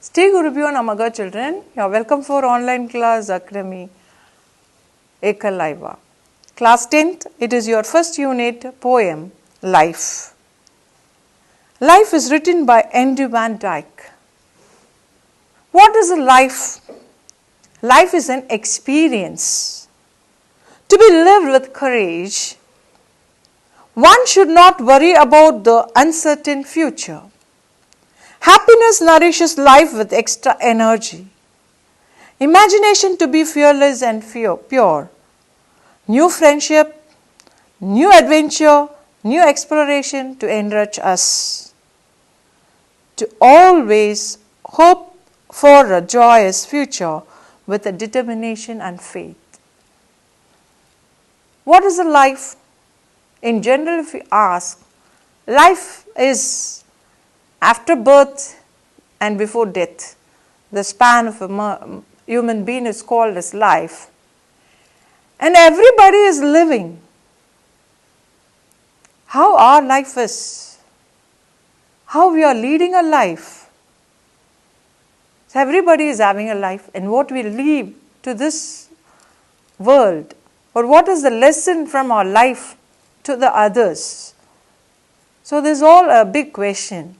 Stay Gurubhyo Namaga children, you are welcome for online class Academy Ekalaiva. Class 10th, it is your first unit poem, Life. Life is written by Andrew Van Dyke. What is a life? Life is an experience to be lived with courage. One should not worry about the uncertain future. Happiness nourishes life with extra energy. Imagination to be fearless and pure. New friendship, new adventure, new exploration to enrich us. To always hope for a joyous future with a determination and faith. What is a life? In general, if we ask, life is after birth and before death. The span of a human being is called as life. And everybody is living. How our life is. How we are leading a life. So everybody is having a life, and what we leave to this world, or what is the lesson from our life to the others. So this is all a big question.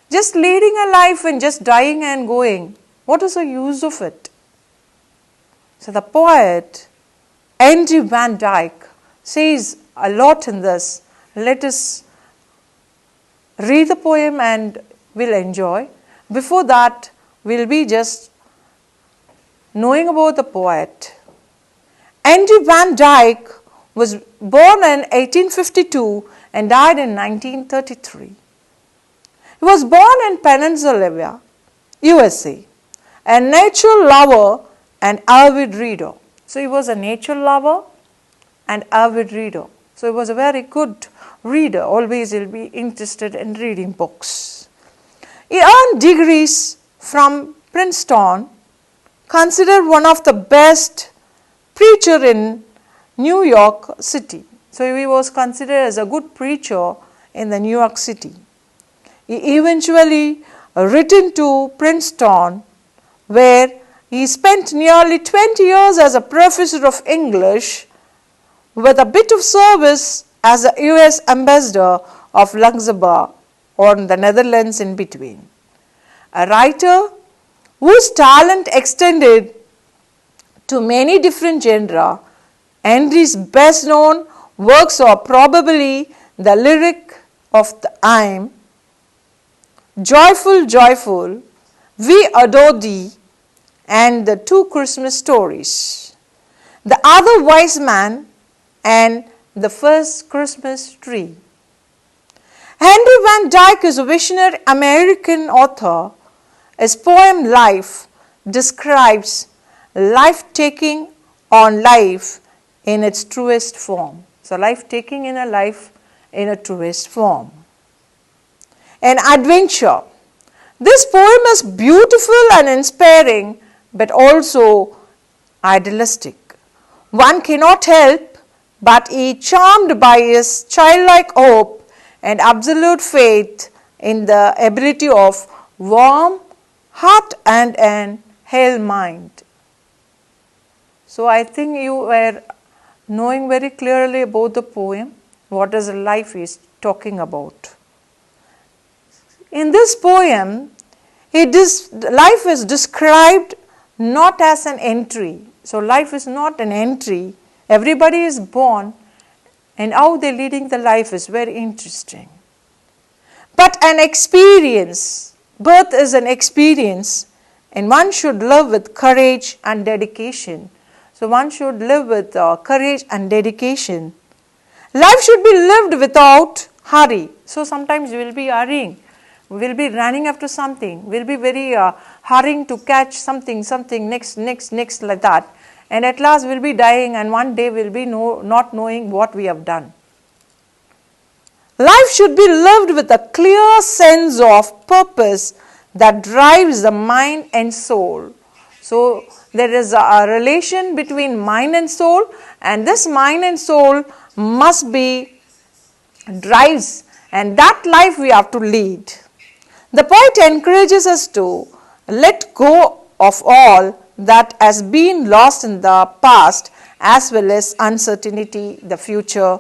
Just leading a life and just dying and going, what is the use of it? So the poet Andrew Van Dyke says a lot in this. Let us read the poem and we'll enjoy. Before that, we'll be just knowing about the poet. Andrew Van Dyke was born in 1852 and died in 1933. He was born in Pennsylvania, USA, a nature lover and avid reader. So he was a nature lover and avid reader. So he was a very good reader. Always he'll be interested in reading books. He earned degrees from Princeton, considered one of the best preacher in New York City. So he was considered as a good preacher in the New York City. He eventually returned to Princeton, where he spent nearly 20 years as a professor of English with a bit of service as a US ambassador of Luxembourg or the Netherlands in between. A writer whose talent extended to many different genres, Henry's best known works are probably the lyric of the hymn, Joyful, Joyful, We Adore Thee, and the two Christmas stories, The Other Wise Man and The First Christmas Tree. Henry Van Dyke is a visionary American author. His poem Life describes life taking on life in its truest form. So life taking in a life in a truest form. An adventure. This poem is beautiful and inspiring, but also idealistic. One cannot help but be charmed by his childlike hope and absolute faith in the ability of warm heart and an hale mind. So I think you were knowing very clearly about the poem, what is life is talking about. In this poem, life is described not as an entry. So life is not an entry. Everybody is born, and how they're leading the life is very interesting. But an experience. Birth is an experience, and one should live with courage and dedication. So one should live with courage and dedication. Life should be lived without hurry. So sometimes we will be hurrying. We will be running after something. We will be very hurrying to catch something, next, like that. And at last we will be dying, and one day we will be not knowing what we have done. Life should be lived with a clear sense of purpose that drives the mind and soul. So there is a relation between mind and soul, and this mind and soul must be drives, and that life we have to lead. The poet encourages us to let go of all that has been lost in the past as well as uncertainty the future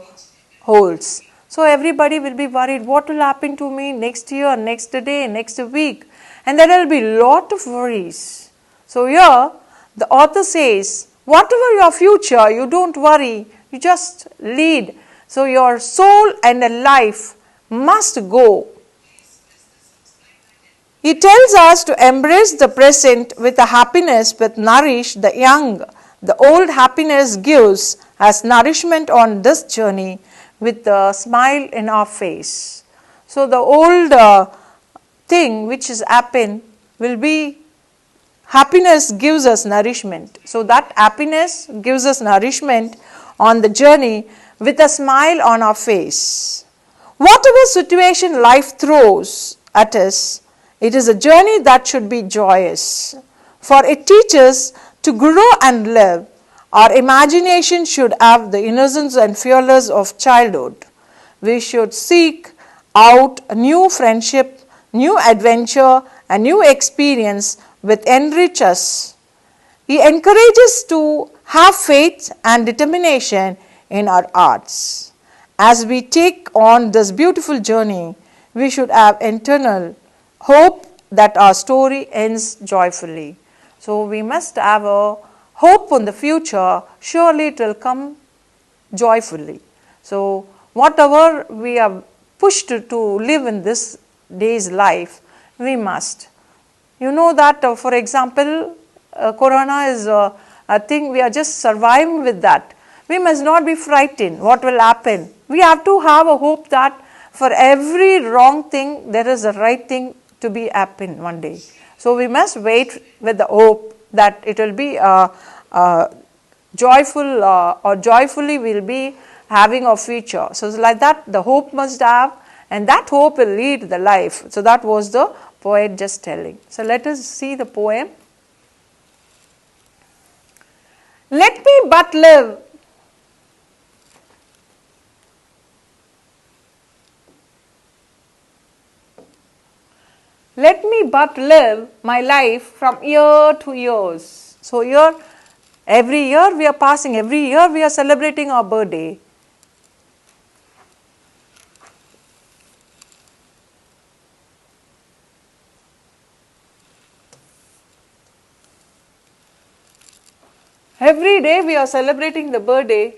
holds. So everybody will be worried, what will happen to me next year, next day, next week, and there will be a lot of worries. So here the author says, whatever your future, you don't worry, you just lead. So your soul and a life must go. He tells us to embrace the present with a happiness with nourish the young. The old happiness gives us nourishment on this journey with a smile in our face. So the old thing which has happened will be happiness gives us nourishment. So that happiness gives us nourishment on the journey with a smile on our face. Whatever situation life throws at us, it is a journey that should be joyous, for it teaches to grow and live. Our imagination should have the innocence and fearlessness of childhood. We should seek out a new friendship, new adventure, and new experience which enrich us. He encourages to have faith and determination in our arts. As we take on this beautiful journey, we should have internal hope that our story ends joyfully. So we must have a hope on the future, surely it will come joyfully. So whatever we are pushed to live in this day's life, we must. You know that for example, corona is a thing, we are just surviving with that. We must not be frightened what will happen. We have to have a hope that for every wrong thing there is a right thing to be happen one day. So we must wait with the hope that it will be joyful or joyfully we will be having a future. So like that the hope must have, and that hope will lead the life. So that was the poet just telling. So let us see the poem. Let me but live. Let me but live my life from year to years. So here, every year we are passing, every year we are celebrating our birthday. Every day we are celebrating the birthday.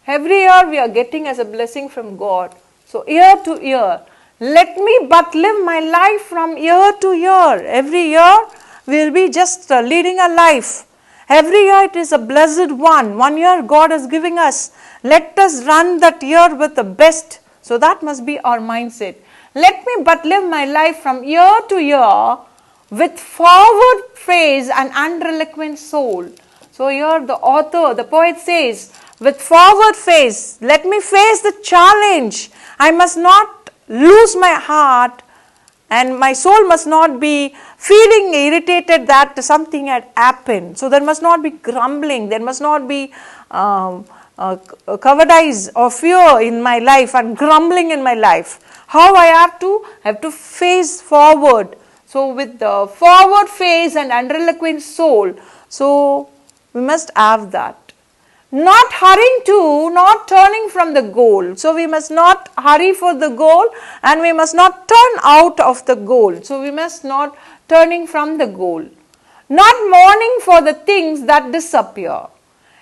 Every year we are getting as a blessing from God. So year to year, let me but live my life from year to year. Every year we will be just leading a life. Every year it is a blessed one. 1 year God is giving us. Let us run that year with the best. So that must be our mindset. Let me but live my life from year to year with forward face and unreluctant soul. So here the author, the poet says, with forward face, let me face the challenge. I must not lose my heart, and my soul must not be feeling irritated that something had happened. So there must not be grumbling, there must not be cowardice or fear in my life and grumbling in my life. How I have to face forward. So with the forward face and unreluctant soul, so we must have that. Not hurrying to, not turning from the goal. So we must not hurry for the goal, and we must not turn out of the goal. So we must not turning from the goal. Not mourning for the things that disappear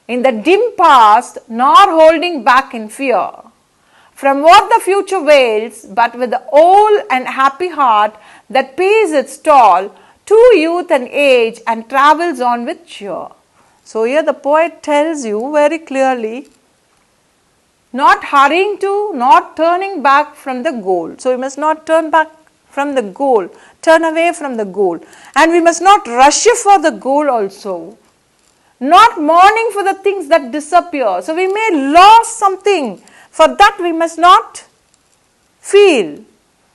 in the dim past, nor holding back in fear from what the future wails, but with the old and happy heart that pays its toll to youth and age and travels on with cheer. So here the poet tells you very clearly, not hurrying to, not turning back from the goal. So we must not turn back from the goal, turn away from the goal. And we must not rush for the goal also. Not mourning for the things that disappear. So we may lose something. For that we must not feel.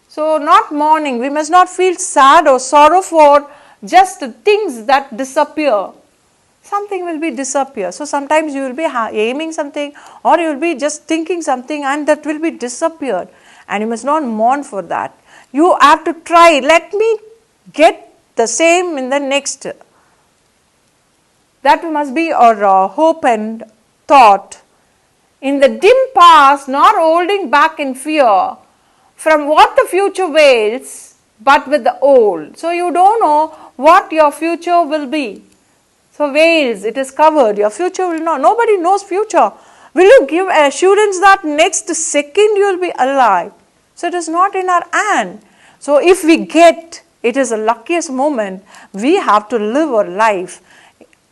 So not mourning, we must not feel sad or sorrow for just the things that disappear. Something will be disappear. So sometimes you will be aiming something, or you will be just thinking something, and that will be disappeared. And you must not mourn for that. You have to try. Let me get the same in the next. That must be our hope and thought. In the dim past, not holding back in fear from what the future wails, but with the old. So you don't know what your future will be. So veils, it is covered. Your future will not. Nobody knows future. Will you give assurance that next second you will be alive? So it is not in our hand. So if we get, it is the luckiest moment, we have to live our life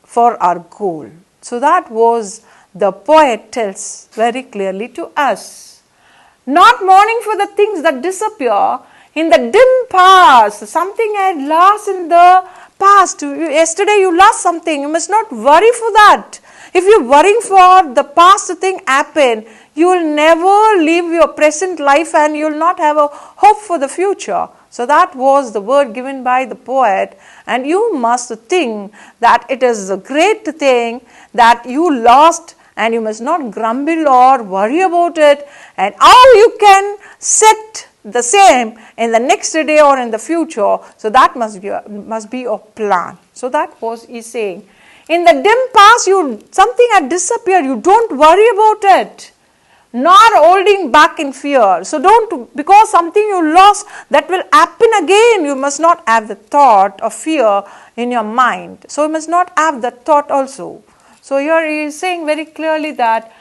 for our goal. So that was the poet tells very clearly to us. Not mourning for the things that disappear in the dim past. Something I had lost in the past. Yesterday you lost something. You must not worry for that. If you're worrying for the past thing happen, you will never live your present life and you will not have a hope for the future. So that was the word given by the poet, and you must think that it is a great thing that you lost, and you must not grumble or worry about it, and how you can set the same in the next day or in the future. So that must be your plan. So that was he saying. In the dim past, something had disappeared. You don't worry about it. Not holding back in fear. So don't, because something you lost, that will happen again. You must not have the thought of fear in your mind. So you must not have that thought also. So here he is saying very clearly that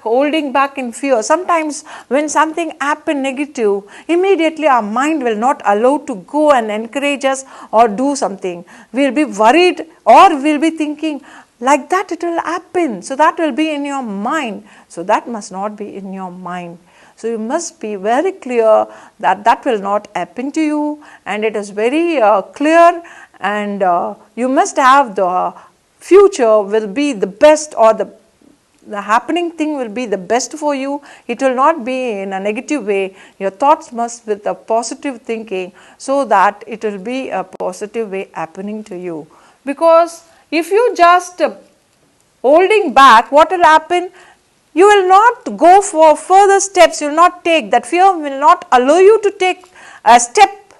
holding back in fear. Sometimes when something happens negative, immediately our mind will not allow to go and encourage us or do something. We will be worried or we will be thinking, like that it will happen. So that will be in your mind. So that must not be in your mind. So you must be very clear that that will not happen to you, and it is very clear, and you must have the future will be the best, or the happening thing will be the best for you. It will not be in a negative way. Your thoughts must with a positive thinking, so that it will be a positive way happening to you. Because if you just holding back, what will happen? You will not go for further steps. You will not take. That fear will not allow you to take a step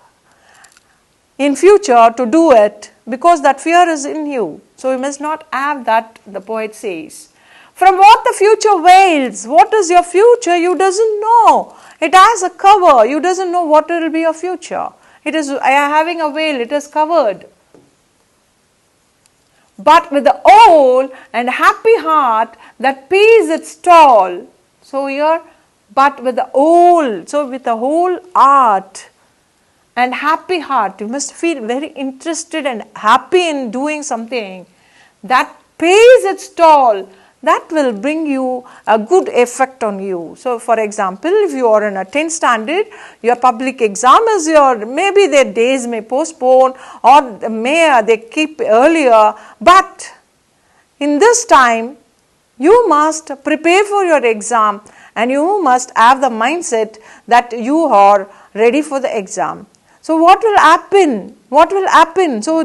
in future to do it, because that fear is in you. So you must not have that, the poet says. From what the future wails. What is your future? You doesn't know. It has a cover. You doesn't know what will be your future. It is having a veil. It is covered. But with the whole and happy heart that pays its toll. So here, but with the whole, so with the whole heart and happy heart, you must feel very interested and happy in doing something that pays its toll. That will bring you a good effect on you. So for example, if you are in a 10th standard, your public exam is maybe their days may postpone, or they keep earlier, but in this time, you must prepare for your exam, and you must have the mindset that you are ready for the exam. So what will happen? What will happen? So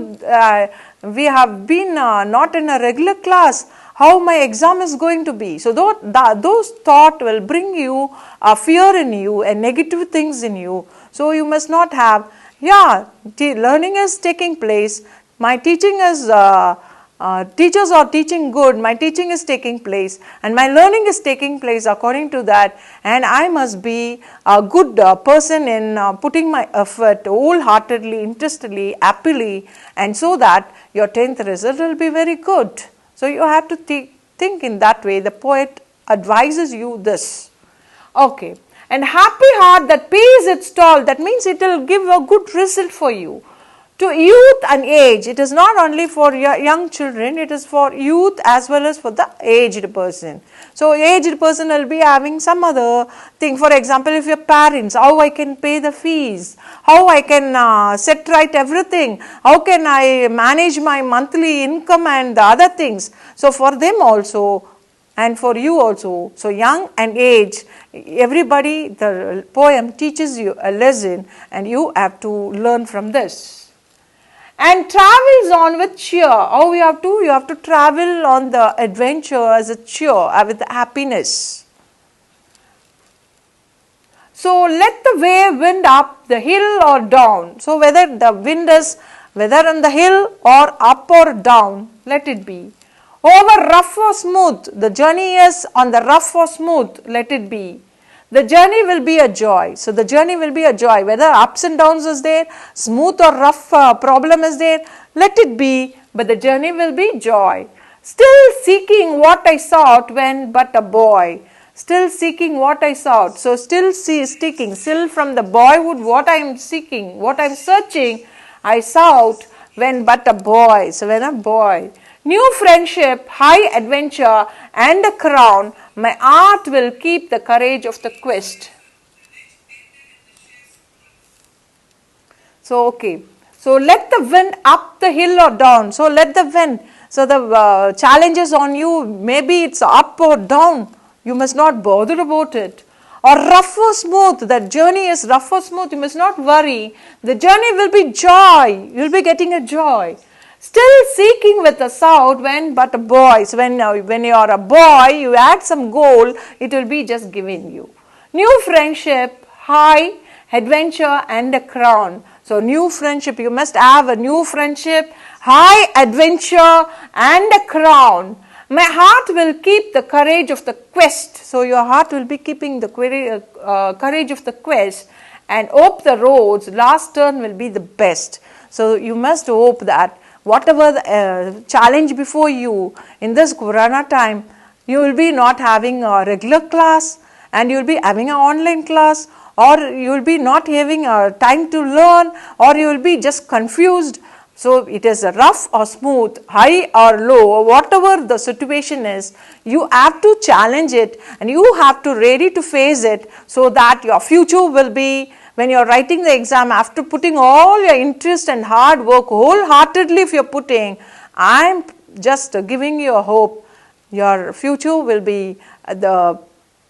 we have been not in a regular class. How my exam is going to be. So those thoughts will bring you a fear in you and negative things in you. So you must not have, learning is taking place. My teaching is, teachers are teaching good. My teaching is taking place. And my learning is taking place according to that. And I must be a good person in putting my effort wholeheartedly, interestedly, happily. And so that your 10th result will be very good. So you have to think in that way. The poet advises you this. Okay. And happy heart that pays its toll. That means it will give a good result for you. To youth and age. It is not only for young children. It is for youth as well as for the aged person. So aged person will be having some other thing. For example, if your parents, how I can pay the fees, how I can set right everything, how can I manage my monthly income and the other things. So for them also, and for you also, so young and age, everybody, the poem teaches you a lesson, and you have to learn from this. And travels on with cheer. How you have to? You have to travel on the adventure as a cheer, with happiness. So let the wave wind up the hill or down. So whether the wind is whether on the hill or up or down, let it be. Over rough or smooth, the journey is on the rough or smooth, let it be. The journey will be a joy. So the journey will be a joy. Whether ups and downs is there, smooth or rough problem is there, let it be. But the journey will be joy. Still seeking what I sought when but a boy. Still seeking what I sought. So still seeking. Still from the boyhood what I am seeking, what I am searching, I sought when but a boy. So when a boy. New friendship, high adventure and a crown. My art will keep the courage of the quest. So okay. So let the wind up the hill or down. So let the wind. So the challenges on you, maybe it's up or down. You must not bother about it. Or rough or smooth, that journey is rough or smooth, you must not worry. The journey will be joy. You will be getting a joy. Still seeking with a south when but a boy. So when you are a boy, you add some goal, it will be just giving you. New friendship, high adventure and a crown. So new friendship, you must have a new friendship, high adventure and a crown. My heart will keep the courage of the quest. So your heart will be keeping the courage of the quest, and hope the roads last turn will be the best. So you must hope that whatever the challenge before you in this Corona time, you will be not having a regular class and you will be having an online class, or you will be not having time to learn, or you will be just confused. So it is a rough or smooth, high or low, or whatever the situation is, you have to challenge it and you have to ready to face it, so that your future will be, when you are writing the exam, after putting all your interest and hard work wholeheartedly, if you are putting, I am just giving you a hope, your future will be the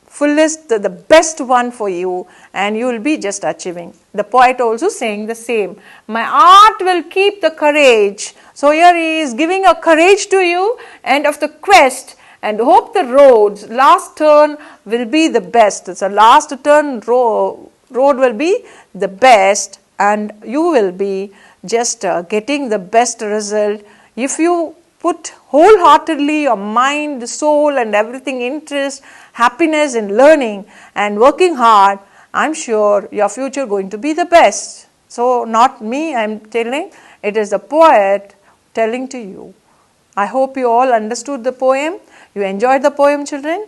fullest, the best one for you, and you will be just achieving. The poet also saying the same. My art will keep the courage. So here he is giving a courage to you and of the quest, and hope the roads last turn will be the best. So last turn road will be the best, and you will be just getting the best result if you put wholeheartedly your mind, soul and everything, interest, happiness in learning and working hard. I'm sure your future going to be the best. So not me, I'm telling, it is the poet telling to you. I hope you all understood the poem. You enjoyed the poem, children.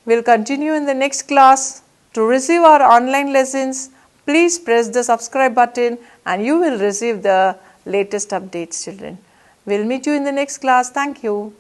We'll continue in the next class. To receive our online lessons, please press the subscribe button and you will receive the latest updates, children. We'll meet you in the next class. Thank you.